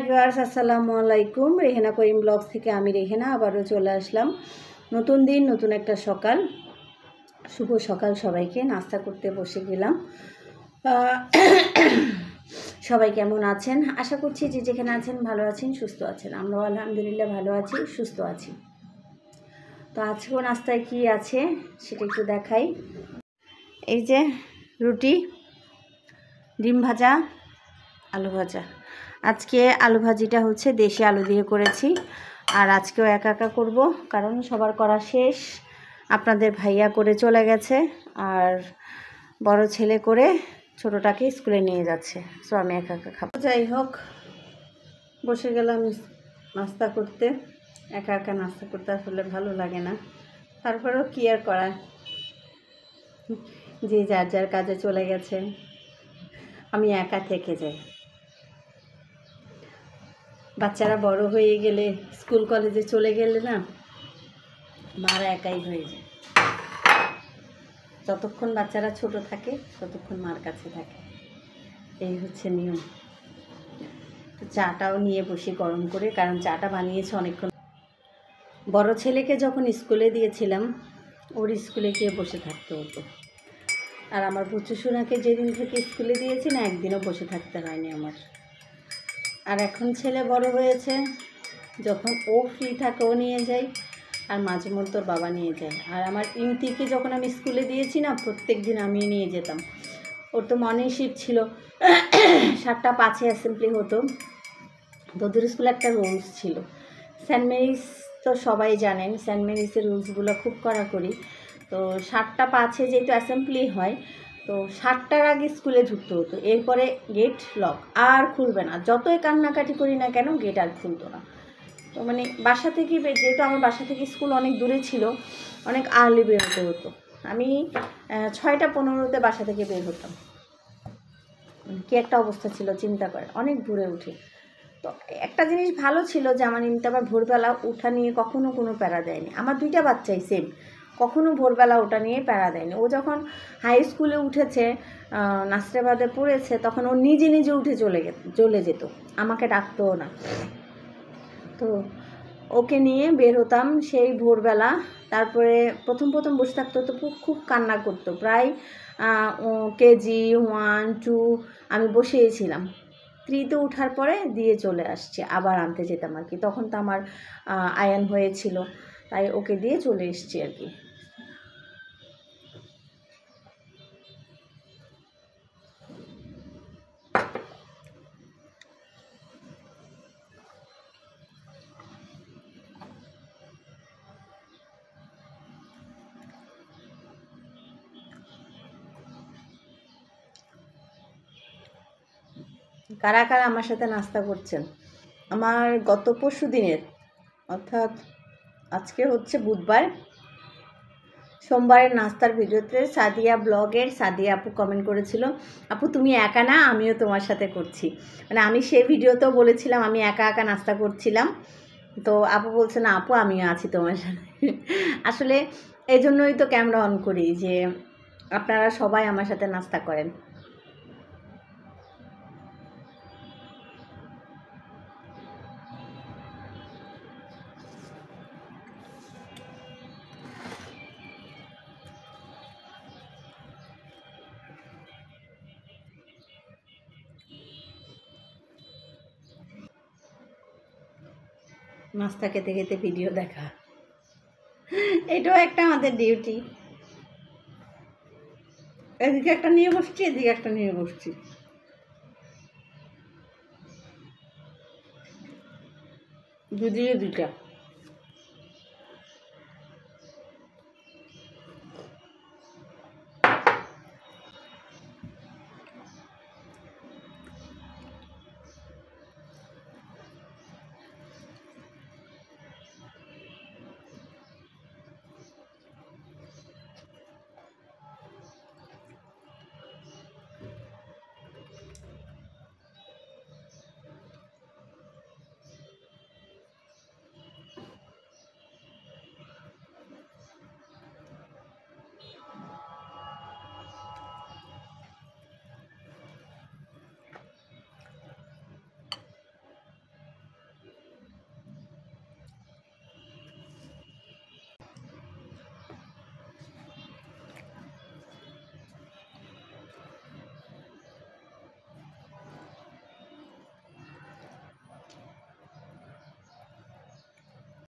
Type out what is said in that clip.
Viewers আসসালামু আলাইকুম। রেহেনা করিম blogs থেকে আমি রেহেনা আবারও চলে আসলাম। নতুন দিন, নতুন একটা সকাল। শুভ সকাল সবাইকে। নাস্তা করতে বসে গেলাম। সবাই কেমন আছেন? আশা করছি যে যেখানে আছেন ভালো আছেন, সুস্থ আছেন। আমরাও আলহামদুলিল্লাহ ভালো আছি, সুস্থ আছি। তো আজকেও নাস্তায় কি আছে সেটা একটু দেখাই। এই যে রুটি, ডিম ভাজা, আলু ভাজা। আজকে আলু ভাজিটা হচ্ছে দেশি আলু দিয়ে করেছি। আর আজকেও একা একা করব, কারণ সবার করা শেষ। আপনাদের ভাইয়া করে চলে গেছে, আর বড় ছেলে করে ছোটোটাকে স্কুলে নিয়ে যাচ্ছে। সো আমি একা একা খাবো। যাই হোক, বসে গেলাম নাস্তা করতে। একা একা নাস্তা করতে আসলে ভালো লাগে না, তারপরেও কি আর করা, যে যার যার কাজে চলে গেছে, আমি একা থেকে যাই। বাচ্চারা বড় হয়ে গেলে, স্কুল কলেজে চলে গেলে না, মারা একাই হয়ে যায়। যতক্ষণ বাচ্চারা ছোট থাকে ততক্ষণ মার কাছে থাকে, এই হচ্ছে নিয়ম। তো চাটাও নিয়ে বসি গরম করে, কারণ চাটা বানিয়েছে অনেকক্ষণ। বড় ছেলেকে যখন স্কুলে দিয়েছিলাম, ওর স্কুলে গিয়ে বসে থাকতে হতো। আর আমার বুচু সোনাকে যেদিন থেকে স্কুলে দিয়েছি না, একদিনও বসে থাকতে হয়নি আমার। আর এখন ছেলে বড় হয়েছে, যখন ও ফ্রি থাকে ও নিয়ে যায়, আর মাঝে মধ্যে ওর বাবা নিয়ে যায়। আর আমার ইমতিকে যখন আমি স্কুলে দিয়েছি না, প্রত্যেক দিন আমি নিয়ে যেতাম। ওর তো মর্নিং শিফট ছিল, 7টা 5-এ অ্যাসেম্বলি হতো। তোদের স্কুলে একটা রুলস ছিল, সেন্ট মেরিস তো সবাই জানেন, সেন্ট মেরিসের রুলসগুলো খুব কড়াকড়ি। তো 7টা 5-এ যেহেতু অ্যাসেম্বলি হয়, তো 7টার আগে স্কুলে ঢুকতে হতো। এরপরে গেট লক, আর খুলবে না। যতই কান্নাকাটি করি না কেন, গেট আর খুলতো না। তো মানে বাসা থেকে, যেহেতু আমার বাসা থেকে স্কুল অনেক দূরে ছিল, অনেক আর্লি বের হতে হতো। আমি 6টা 15-তে বাসা থেকে বের হতাম। কি একটা অবস্থা ছিল চিন্তা করে, অনেক দূরে উঠে। তো একটা জিনিস ভালো ছিল যে আমার ইমতি আবার ভোরবেলা ওঠা নিয়ে কখনো কোনো প্যারা দেয়নি। আমার 2টা বাচ্চাই সেম, কখনো ভোরবেলা ওটা নিয়ে প্যারা দেয়নি। ও যখন হাই স্কুলে উঠেছে, নাসরাবাদে পড়েছে, তখন ও নিজে নিজে উঠে চলে যেত, আমাকে ডাকতোও না। তো ওকে নিয়ে বের হতাম সেই ভোরবেলা। তারপরে প্রথম বসে থাকতো, তো খুব কান্না করতো। প্রায় কেজি 1, 2 আমি বসিয়েছিলাম। 3-তে ওঠার পরে দিয়ে চলে আসছে, আবার আনতে যেতাম আর কি। তখন তো আমার আয়ান হয়েছিল, তাই ওকে দিয়ে চলে এসছি আর কি। কারা কারা আমার সাথে নাস্তা করছেন? আমার গত পরশু দিনের, অর্থাৎ আজকে হচ্ছে বুধবার, সোমবারের নাস্তার ভিডিওতে সাদিয়া ব্লগের সাদিয়া আপু কমেন্ট করেছিল, আপু তুমি একা না, আমিও তোমার সাথে করছি। মানে আমি সেই ভিডিওতেও বলেছিলাম আমি একা একা নাস্তা করছিলাম। তো আপু বলছে না আপু আমিও আছি তোমার সাথে। আসলে এই জন্যই তো ক্যামেরা অন করি, যে আপনারা সবাই আমার সাথে নাস্তা করেন। নাস্তা খেতে খেতে ভিডিও দেখা, এটাও একটা আমাদের ডিউটি। এদিকে একটা নিয়ে বসছি, এদিকে একটা নিয়ে বসছি। দুদিকে দুইটা।